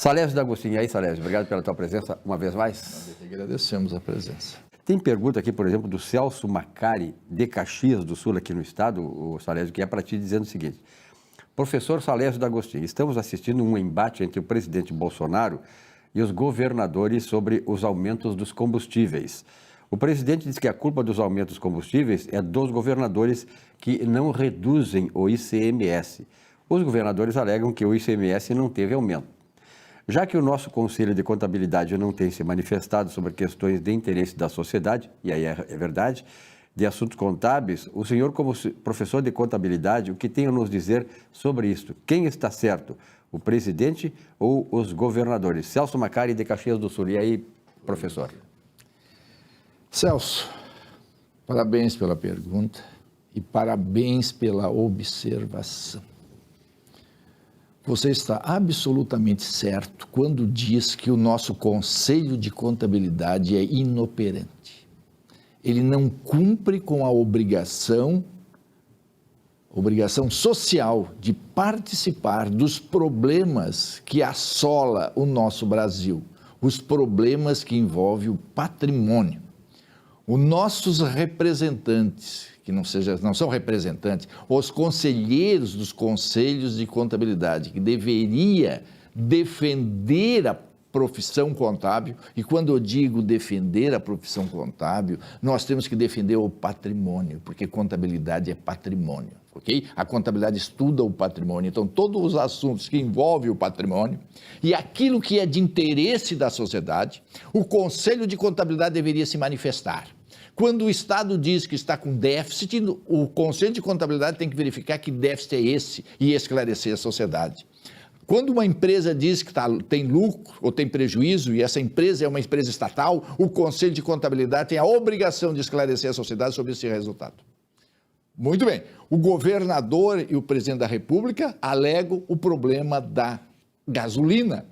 Salésio D'Agostinho, e aí, Salésio, obrigado pela tua presença uma vez mais. Nós agradecemos a presença. Tem pergunta aqui, por exemplo, do Celso Macari, de Caxias do Sul, aqui no estado, o Salésio, que é para ti, dizendo o seguinte: professor Salésio D'Agostinho, estamos assistindo um embate entre o presidente Bolsonaro e os governadores sobre os aumentos dos combustíveis. O presidente diz que a culpa dos aumentos dos combustíveis é dos governadores que não reduzem o ICMS. Os governadores alegam que o ICMS não teve aumento. Já que o nosso Conselho de Contabilidade não tem se manifestado sobre questões de interesse da sociedade, e aí é verdade, de assuntos contábeis, o senhor, como professor de contabilidade, o que tem a nos dizer sobre isso? Quem está certo, o presidente ou os governadores? Celso Macari, de Caxias do Sul. E aí, professor? Celso, parabéns pela pergunta e parabéns pela observação. Você está absolutamente certo quando diz que o nosso Conselho de Contabilidade é inoperante. Ele não cumpre com a obrigação social de participar dos problemas que assola o nosso Brasil, os problemas que envolvem o patrimônio. Os nossos representantes, que não são representantes, os conselheiros dos conselhos de contabilidade, que deveria defender a profissão contábil, e quando eu digo defender a profissão contábil, nós temos que defender o patrimônio, porque contabilidade é patrimônio, ok? A contabilidade estuda o patrimônio, então todos os assuntos que envolvem o patrimônio e aquilo que é de interesse da sociedade, o Conselho de Contabilidade deveria se manifestar. Quando o Estado diz que está com déficit, o Conselho de Contabilidade tem que verificar que déficit é esse e esclarecer a sociedade. Quando uma empresa diz que tem lucro ou tem prejuízo e essa empresa é uma empresa estatal, o Conselho de Contabilidade tem a obrigação de esclarecer a sociedade sobre esse resultado. Muito bem, o governador e o presidente da República alegam o problema da gasolina.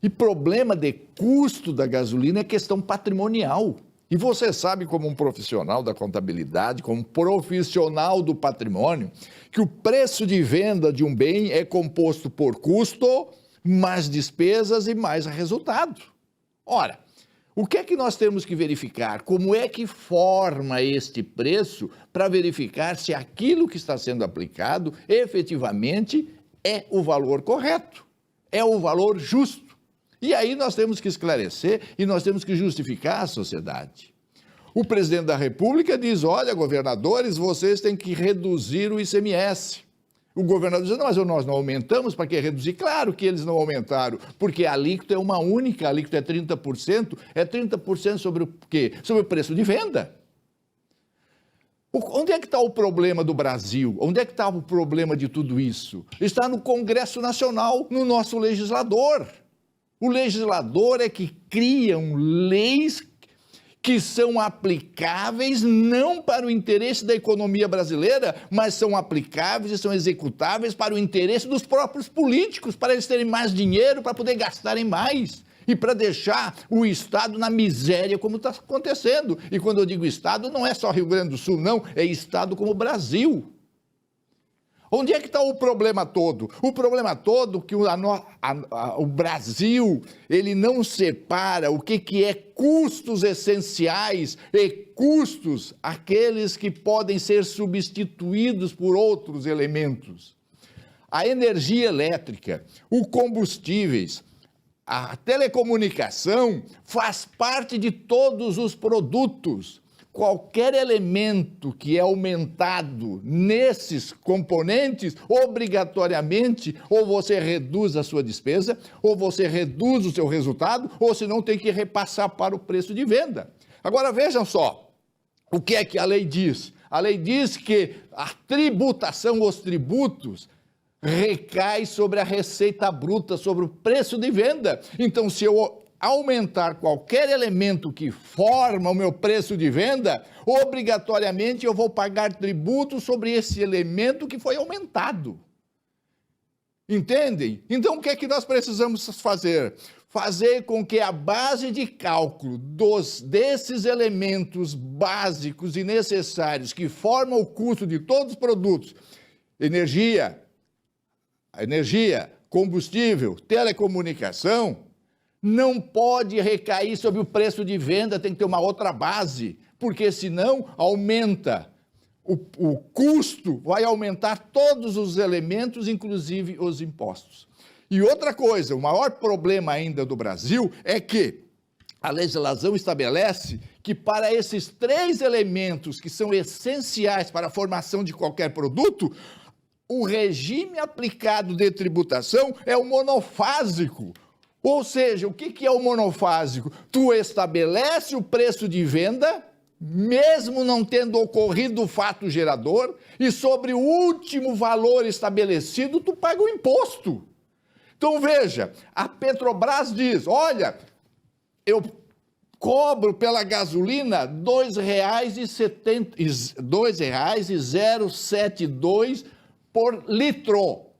E problema de custo da gasolina é questão patrimonial. E você sabe, como um profissional da contabilidade, como um profissional do patrimônio, que o preço de venda de um bem é composto por custo, mais despesas e mais resultado. Ora, o que é que nós temos que verificar? Como é que forma este preço para verificar se aquilo que está sendo aplicado efetivamente é o valor correto, é o valor justo? E aí nós temos que esclarecer e nós temos que justificar a sociedade. O presidente da República diz: olha, governadores, vocês têm que reduzir o ICMS. O governador diz: não, mas nós não aumentamos, para que reduzir? Claro que eles não aumentaram, porque a alíquota é uma única, a alíquota é 30% sobre o quê? Sobre o preço de venda. Onde é que está o problema do Brasil? Onde é que está o problema de tudo isso? Está no Congresso Nacional, no nosso legislador. O legislador é que criam leis que são aplicáveis não para o interesse da economia brasileira, mas são aplicáveis e são executáveis para o interesse dos próprios políticos, para eles terem mais dinheiro, para poder gastarem mais e para deixar o Estado na miséria como está acontecendo. E quando eu digo Estado, não é só Rio Grande do Sul, não, é Estado como o Brasil. Onde é que está o problema todo? O problema todo é que o Brasil, ele não separa o que é custos essenciais e custos aqueles que podem ser substituídos por outros elementos. A energia elétrica, os combustíveis, a telecomunicação faz parte de todos os produtos. Qualquer elemento que é aumentado nesses componentes, obrigatoriamente, ou você reduz a sua despesa, ou você reduz o seu resultado, ou senão tem que repassar para o preço de venda. Agora vejam só, o que é que a lei diz? A lei diz que a tributação, os tributos, recai sobre a receita bruta, sobre o preço de venda. Então, se eu aumentar qualquer elemento que forma o meu preço de venda, obrigatoriamente eu vou pagar tributo sobre esse elemento que foi aumentado. Entendem? Então, o que é que nós precisamos fazer? Fazer com que a base de cálculo desses elementos básicos e necessários que formam o custo de todos os produtos, energia, combustível, telecomunicação, não pode recair sobre o preço de venda, tem que ter uma outra base, porque senão aumenta o custo, vai aumentar todos os elementos, inclusive os impostos. E outra coisa, o maior problema ainda do Brasil é que a legislação estabelece que para esses 3 elementos que são essenciais para a formação de qualquer produto, o regime aplicado de tributação é o monofásico. Ou seja, o que é o monofásico? Tu estabelece o preço de venda, mesmo não tendo ocorrido o fato gerador, e sobre o último valor estabelecido, tu paga o imposto. Então, veja, a Petrobras diz, olha, eu cobro pela gasolina R$ 2,072 por litro.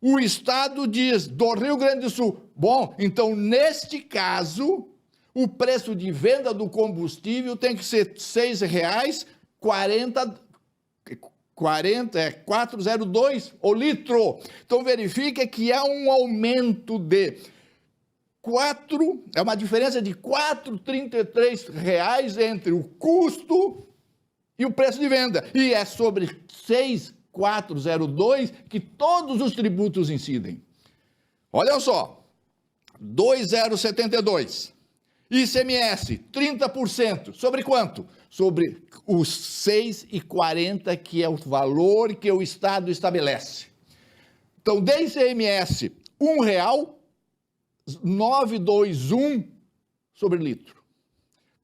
O Estado diz, do Rio Grande do Sul, bom, então, neste caso, o preço de venda do combustível tem que ser R$ 6,402 o litro. Então, verifica que há um aumento de uma diferença de R$ 4,33 entre o custo e o preço de venda. E é sobre 6,402 que todos os tributos incidem. Olha só, 2,072. ICMS, 30%. Sobre quanto? Sobre os 6,40, que é o valor que o Estado estabelece. Então, de ICMS, R$ 1,921 sobre litro.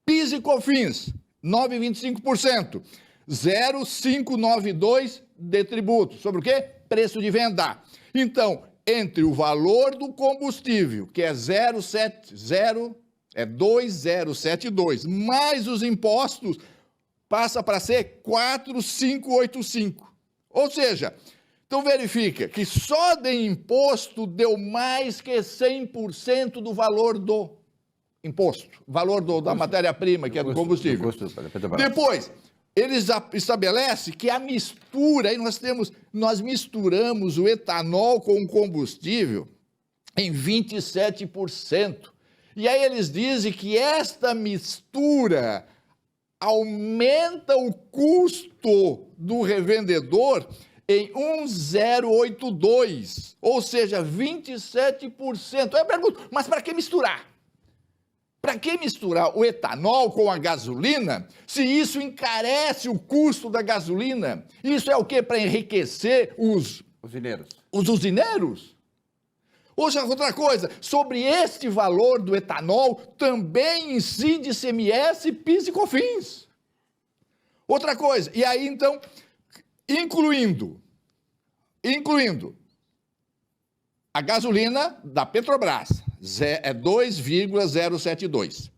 PIS e COFINS, 9,25%. 0,592 de tributo. Sobre o quê? Preço de venda. Então, entre o valor do combustível, que é 2,072, mais os impostos, passa para ser 4,585. Ou seja, então verifica que só de imposto deu mais que 100% do valor do imposto, valor da matéria-prima, que é do combustível. Depois, eles estabelecem que a mistura, aí nós misturamos o etanol com o combustível em 27%. E aí eles dizem que esta mistura aumenta o custo do revendedor em 1,082, ou seja, 27%. Aí eu pergunto, mas para que misturar? Para que misturar o etanol com a gasolina, se isso encarece o custo da gasolina? Isso é o quê? Para enriquecer os usineiros? Outra coisa, sobre este valor do etanol, também incide ICMS, PIS e COFINS. Outra coisa, e aí então, incluindo a gasolina da Petrobras, é 2,072.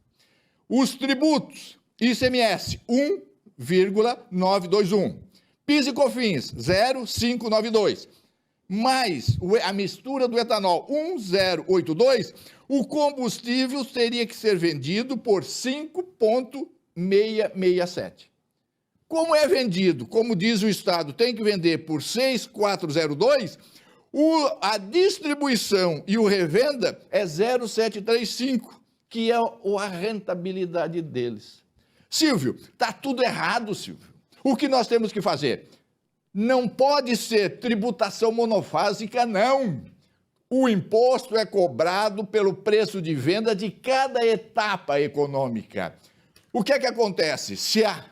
Os tributos, ICMS, 1,921. PIS e COFINS, 0,592. Mais a mistura do etanol, 1,082, o combustível teria que ser vendido por 5,667. Como é vendido? Como diz o Estado, tem que vender por 6,402, a distribuição e o revenda é 0,735, que é a rentabilidade deles. Silvio, está tudo errado, Silvio. O que nós temos que fazer? Não pode ser tributação monofásica, não. O imposto é cobrado pelo preço de venda de cada etapa econômica. O que é que acontece? Se a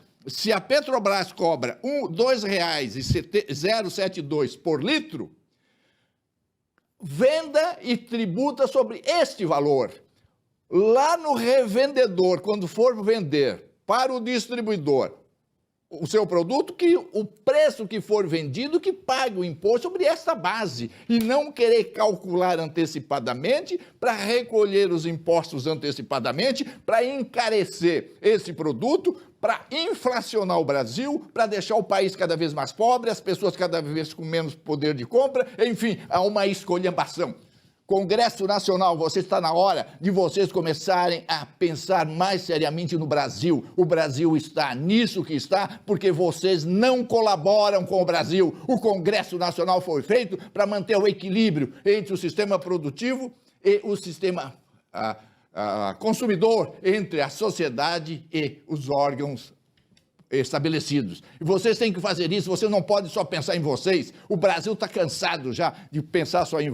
Petrobras cobra R$ 2,072 por litro, venda e tributa sobre este valor. Lá no revendedor, quando for vender para o distribuidor o seu produto, que o preço que for vendido, que pague o imposto sobre esta base, e não querer calcular antecipadamente para recolher os impostos antecipadamente, para encarecer esse produto, para inflacionar o Brasil, para deixar o país cada vez mais pobre, as pessoas cada vez com menos poder de compra, enfim, há uma esculhambação. Congresso Nacional, está na hora de vocês começarem a pensar mais seriamente no Brasil. O Brasil está nisso que está porque vocês não colaboram com o Brasil. O Congresso Nacional foi feito para manter o equilíbrio entre o sistema produtivo e o sistema consumidor, entre a sociedade e os órgãos estabelecidos. E vocês têm que fazer isso, você não pode só pensar em vocês. O Brasil está cansado já de pensar só em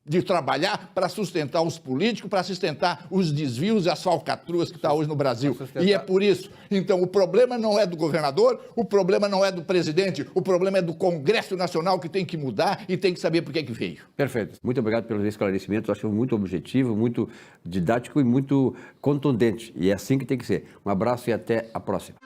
de trabalhar para sustentar os políticos, para sustentar os desvios e as falcatruas que está hoje no Brasil. E é por isso. Então, o problema não é do governador, o problema não é do presidente, o problema é do Congresso Nacional, que tem que mudar e tem que saber por que veio. Perfeito. Muito obrigado pelos esclarecimentos. Acho muito objetivo, muito didático e muito contundente. E é assim que tem que ser. Um abraço e até a próxima.